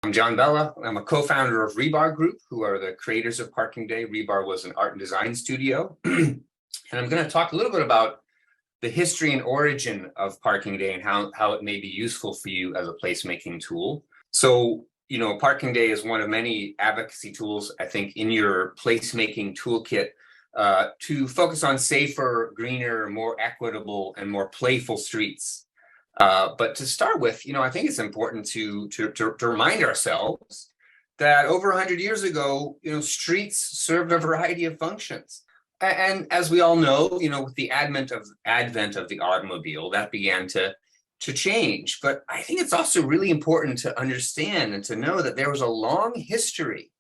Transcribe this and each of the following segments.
I'm John Bella. I'm a co-founder of Rebar Group, who are the creators of Parking Day. Rebar was an art and design studio. And I'm going to talk a little bit about the history and origin of Parking Day and how it may be useful for you as a placemaking tool. So, Parking Day is one of many advocacy tools, I think, in your placemaking toolkit to focus on safer, greener, more equitable, and more playful streets. But to start with, I think it's important to remind ourselves that over 100 years ago, streets served a variety of functions. And as we all know, with the advent of the automobile, that began to change. But I think it's also really important to understand and to know that there was a long history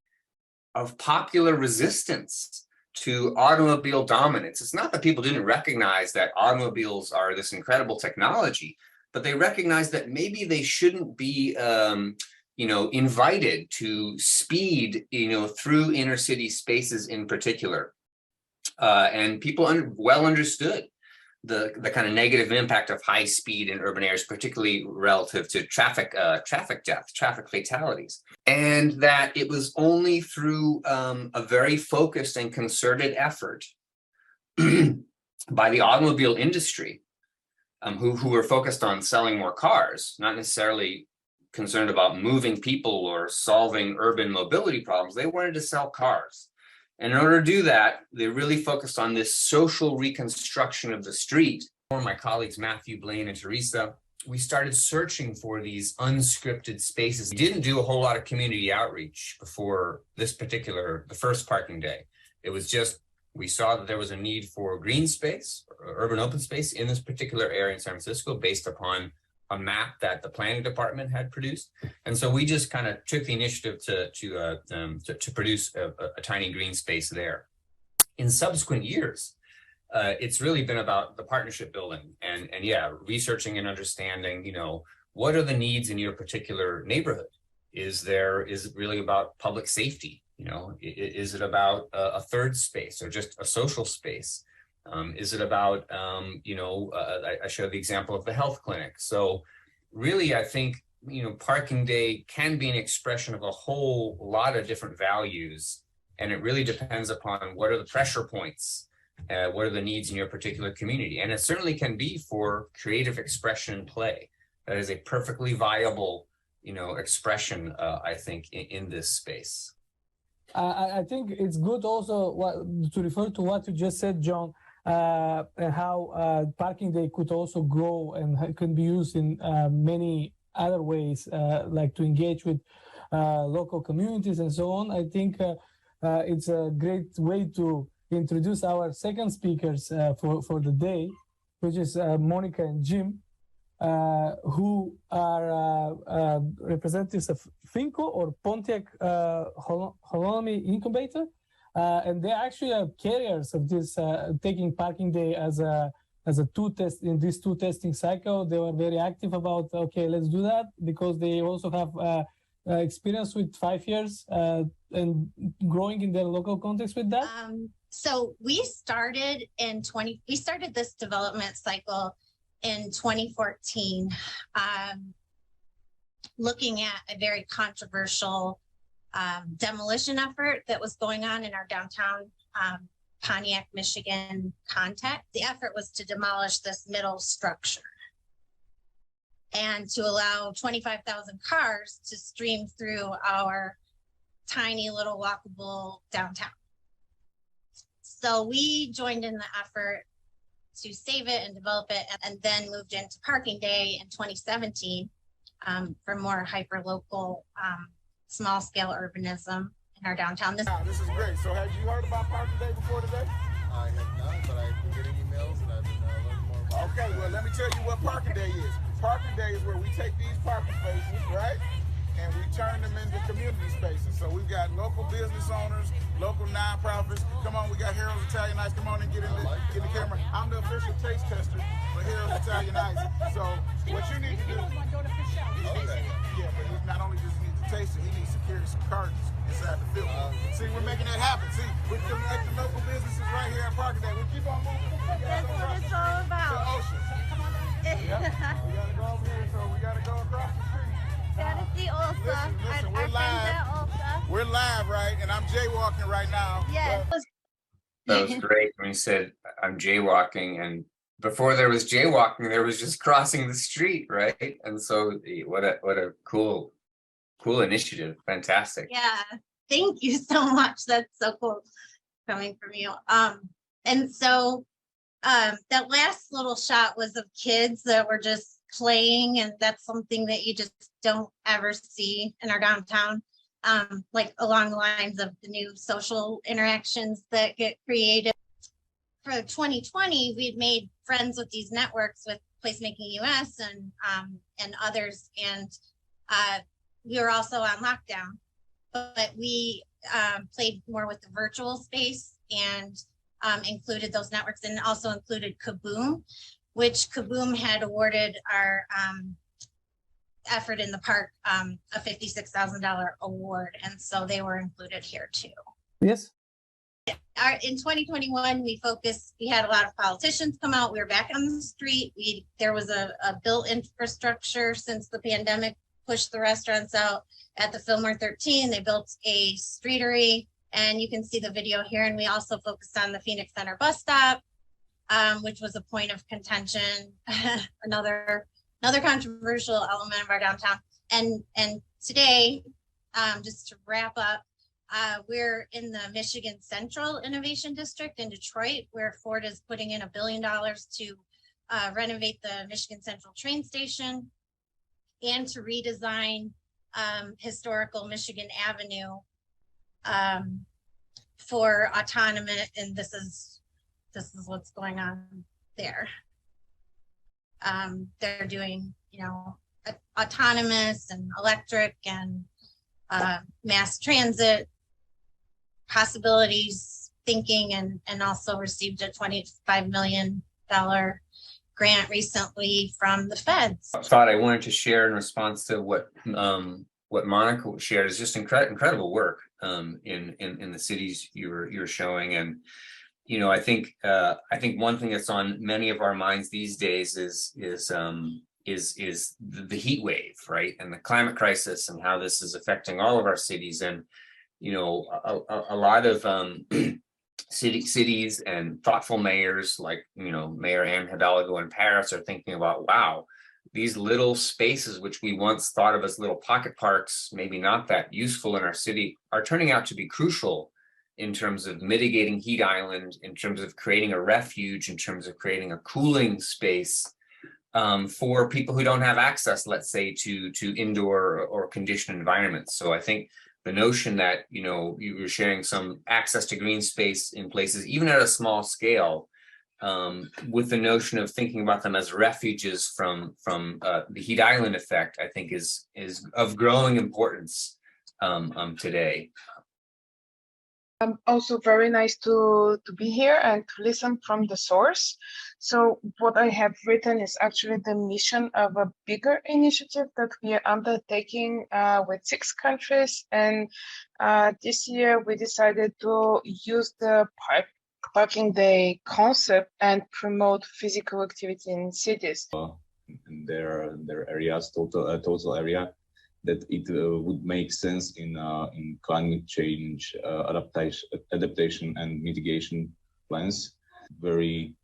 of popular resistance to automobile dominance. It's not that people didn't recognize that automobiles are this incredible technology, but they recognized that maybe they shouldn't be, invited to speed, through inner city spaces in particular. And people well understood the kind of negative impact of high speed in urban areas, particularly relative to traffic death, traffic fatalities, and that it was only through a very focused and concerted effort by the automobile industry, who were focused on selling more cars, not necessarily concerned about moving people or solving urban mobility problems. They wanted to sell cars. And in order to do that, they really focused on this social reconstruction of the street. My colleagues, Matthew, Blaine, and Teresa, we started searching for these unscripted spaces. We didn't do a whole lot of community outreach before the first Parking Day. It was just, we saw that there was a need for green space, urban open space in this particular area in San Francisco based upon a map that the planning department had produced. And so we just kind of took the initiative to produce a tiny green space there. In subsequent years, it's really been about the partnership building and researching and understanding, what are the needs in your particular neighborhood? Is it really about public safety? Is it about a third space or just a social space? Is it about, I showed the example of the health clinic. So really, I think, Parking Day can be an expression of a whole lot of different values. And it really depends upon what are the pressure points, what are the needs in your particular community. And it certainly can be for creative expression and play. That is a perfectly viable, expression, I think, in this space. I think it's good also to refer to what you just said, John, and how Parking Day could also grow and can be used in many other ways, like to engage with local communities and so on. I think it's a great way to introduce our second speakers for the day, which is Monica and Jim, who are representatives of FINCO, or Pontiac Holonomy Incubator. And they actually are carriers of this, taking Parking Day as a two-test in this two-testing cycle. They were very active about, okay, let's do that, because they also have experience with 5 years and growing in their local context with that. So we started this development cycle in 2014, looking at a very controversial demolition effort that was going on in our downtown Pontiac, Michigan context. The effort was to demolish this middle structure and to allow 25,000 cars to stream through our tiny little walkable downtown. So we joined in the effort to save it and develop it, and then moved into Parking Day in 2017 for more hyper-local, small-scale urbanism in our downtown. This is great. So have you heard about Parking Day before today? I have not, but I've been getting emails and I've been learning more about it. Okay, well, let me tell you what Parking Day is. Parking Day is where we take these parking spaces, right, and we turn them into community spaces. So we've got local business owners, local nonprofits. Come on, we got Harold's Italian Ice. Come on and get in the camera. I'm the official taste tester for Harold's Italian Ice. So what you need to do... Okay. Yeah, but he not only does he need to taste it, he needs to carry some cartons inside the filter. See, we're making that happen. See, we connect the local businesses right here at Parking Day. We keep on moving. That's what it's all about. To Ocean. Yep. We gotta go over here, so we gotta go across the street. Gotta see Ulsa. Listen, I We're live, right? And I'm jaywalking right now. Yes. That was great when you said I'm jaywalking, and before there was jaywalking, there was just crossing the street, right? And so what a cool initiative. Fantastic. Yeah, thank you so much. That's so cool coming from you. And so that last little shot was of kids that were just playing, and that's something that you just don't ever see in our downtown. Like along the lines of the new social interactions that get created. For 2020, we'd made friends with these networks with Placemaking US and others, and we were also on lockdown, but we played more with the virtual space and included those networks, and also included Kaboom, which Kaboom had awarded our effort in the park a $56,000 award, and so they were included here too. Yes. In 2021, we had a lot of politicians come out. We were back on the street. There was a built infrastructure since the pandemic pushed the restaurants out. At the Fillmore 13, they built a streetery, and you can see the video here. And we also focused on the Phoenix Center bus stop, which was a point of contention, another controversial element of our downtown. And today, just to wrap up, we're in the Michigan Central Innovation District in Detroit, where Ford is putting in $1 billion to renovate the Michigan Central train station and to redesign historical Michigan Avenue for autonomous, and this is what's going on there. They're doing, autonomous and electric and mass transit possibilities thinking, and also received a $25 million grant recently from the feds. I thought I wanted to share in response to what Monica shared is just incredible work in the cities you're showing. And I think one thing that's on many of our minds these days is the heat wave, right, and the climate crisis, and how this is affecting all of our cities. And a lot of cities and thoughtful mayors like Mayor Anne Hidalgo in Paris are thinking about, wow, these little spaces which we once thought of as little pocket parks, maybe not that useful in our city, are turning out to be crucial in terms of mitigating heat island, in terms of creating a refuge, in terms of creating a cooling space for people who don't have access, let's say, to indoor or conditioned environments. So I think the notion that you were sharing some access to green space in places, even at a small scale, with the notion of thinking about them as refuges from the heat island effect, I think is of growing importance today. Also very nice to be here and to listen from the source. So what I have written is actually the mission of a bigger initiative that we are undertaking with 6 countries. And this year we decided to use the parking day concept and promote physical activity in cities. In their areas, total area, that it would make sense in climate change adaptation and mitigation plans. Very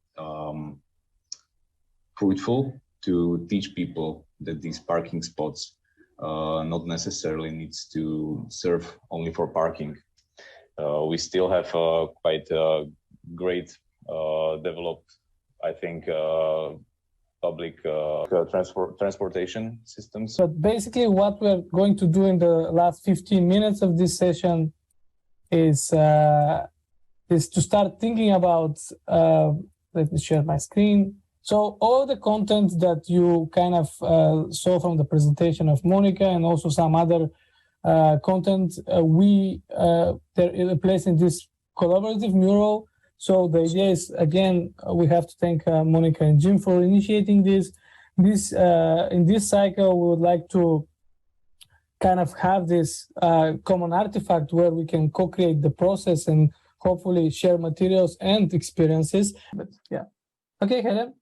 fruitful to teach people that these parking spots not necessarily needs to serve only for parking. We still have quite great developed, I think, public transportation systems. But basically what we're going to do in the last 15 minutes of this session is to start thinking about, let me share my screen. So all the content that you kind of saw from the presentation of Monica, and also some other content, they're placed in this collaborative mural. So the idea is, again, we have to thank Monica and Jim for initiating this. In this cycle, we would like to kind of have this common artifact where we can co-create the process and hopefully share materials and experiences. But yeah, okay, Helen.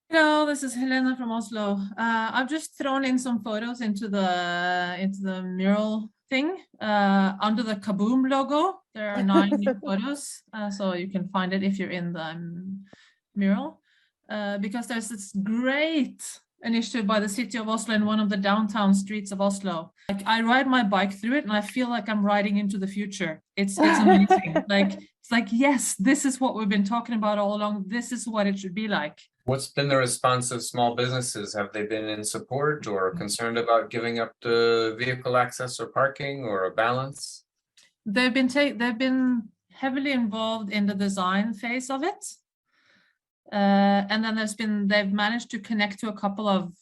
Hello, this is Helena from Oslo. I've just thrown in some photos into the mural thing under the Kaboom logo. There are 9 new photos, so you can find it if you're in the mural. Because there's this great initiative by the city of Oslo in one of the downtown streets of Oslo. Like I ride my bike through it and I feel like I'm riding into the future. It's amazing. It's like, yes, this is what we've been talking about all along. This is what it should be like. What's been the response of small businesses? Have they been in support or concerned about giving up the vehicle access or parking or a balance? They've been heavily involved in the design phase of it. And then they've managed to connect to a couple of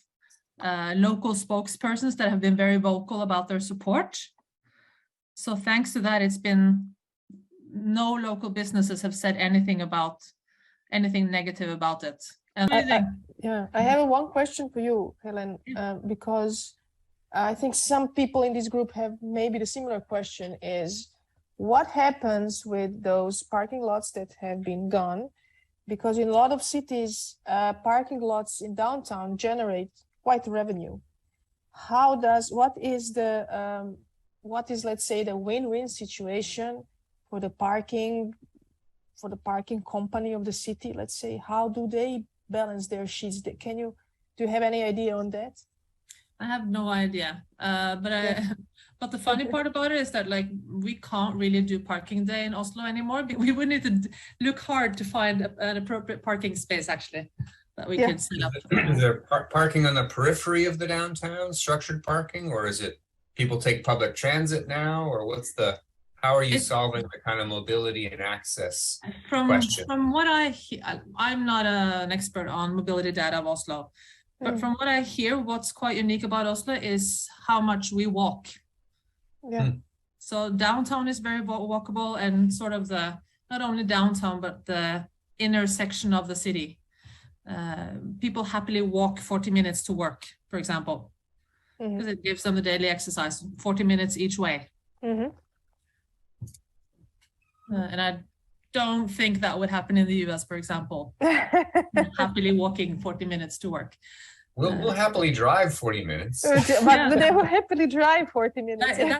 local spokespersons that have been very vocal about their support. So thanks to that, it's been no local businesses have said anything negative about it. And I have one question for you, Helen, because I think some people in this group have maybe the similar question is, what happens with those parking lots that have been gone? Because in a lot of cities, parking lots in downtown generate quite revenue. What is, let's say, the win-win situation for the parking company of the city? Let's say, how do they balance their sheets? Do you have any idea on that? I have no idea. But the funny part about it is that like we can't really do parking day in Oslo anymore. We would need to look hard to find an appropriate parking space actually that we can set up. Is there parking on the periphery of the downtown, structured parking, or is it people take public transit now, or how are you solving the kind of mobility and access question? From what I'm not an expert on mobility data of Oslo, but from what I hear, what's quite unique about Oslo is how much we walk. Yeah. So downtown is very walkable, and sort of not only downtown, but the inner section of the city. People happily walk 40 minutes to work, for example, because it gives them the daily exercise, 40 minutes each way. And I don't think that would happen in the US, for example. Happily walking 40 minutes to work. We'll happily drive 40 minutes. But they will happily drive 40 minutes.